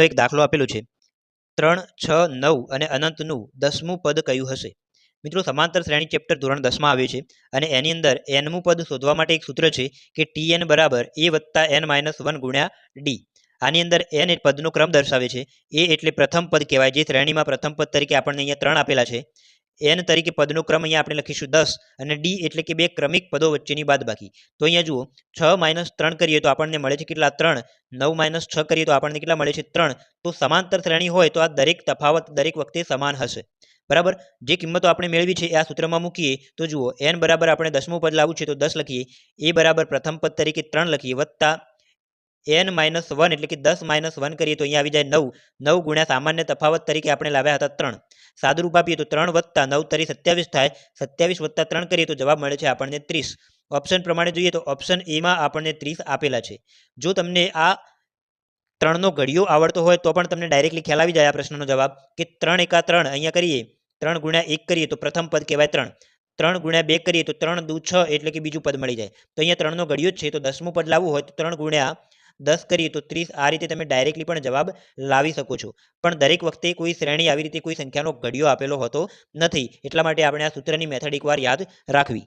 એક દાખલો આપેલો છે 3, 6, 9 અને અનંતનું 10મું પદ કયું હશે? મિત્રો સમાંતર શ્રેણી ચેપ્ટર ધોરણ 10 માં આવ્યું છે અને એની અંદર nમું પદ શોધવા માટે એક સૂત્ર છે કે tn બરાબર a વત્તા n માઇનસ 1 ગુણ્યા d. આની અંદર n એ પદનો ક્રમ દર્શાવે છે. a એટલે પ્રથમ પદ કહેવાય, જે શ્રેણીમાં પ્રથમ પદ તરીકે આપણને અહીંયા 3 આપેલા છે. n તરીકે પદનો ક્રમ અહીંયા આપણે લખીશું 10 અને d એટલે કે બે ક્રમિક પદો વચ્ચેની બાદબાકી. તો અહીંયા જુઓ 6 - 3 કરીએ તો આપણને મળે છે કેટલા? 3. 9 - 6 કરીએ તો આપણને કેટલા મળે છે? 3. તો સમાંતર શ્રેણી હોય તો આ દરેક તફાવત દરેક વખતે સમાન હશે. બરાબર. જે કિંમતો આપણે મેળવી છે એ આ સૂત્રમાં મૂકીએ તો જુઓ n બરાબર આપણે 10મું પદ લાવવું છે તો 10 લખીએ, a બરાબર પ્રથમ પદ તરીકે 3 લખીએ, વત્તા n - 1 એટલે કે 10 - 1 કરીએ તો અહીંયા આવી જાય 9. 9 ગુણ્યા સામાન્ય તફાવત તરીકે આપણે લાવ્યા હતા 3. સાદુરૂપ આપીએ તો 3 વત્તા 9 તરી 27 થાય. 27 વત્તા 3 કરીએ તો જવાબ મળે છે આપણને 30. ઓપ્શન પ્રમાણે જોઈએ તો ઓપ્શન એ માં આપણને 30 આપેલા છે. જો તમને આ 3નો ઘડિયો આવડતો હોય તો પણ તમને ડાયરેક્ટલી ખ્યાલ આવી જાય આ પ્રશ્નનો જવાબ કે 3 એકા 3 અહીંયા કરીએ, 3 ગુણ્યા 1 કરીએ તો પ્રથમ પદ કહેવાય 3. 3 ગુણ્યા 2 કરીએ તો 3 દુ 6 એટલે કે બીજું પદ મળી જાય. તો અહીંયા 3નો ઘડિયો જ છે તો 10મું પદ લાવવું હોય તો 3 ગુણ્યા 10 કરીએ તો 30. આ રીતે તમે ડાયરેક્ટલી પણ જવાબ લાવી શકો છો. પણ દરેક વખતે કોઈ શ્રેણી આવી રીતે કોઈ સંખ્યાનો ઘડિયો આપેલો હોતો નથી. એટલા માટે આપણે આ સૂત્રની મેથડ એકવાર યાદ રાખવી.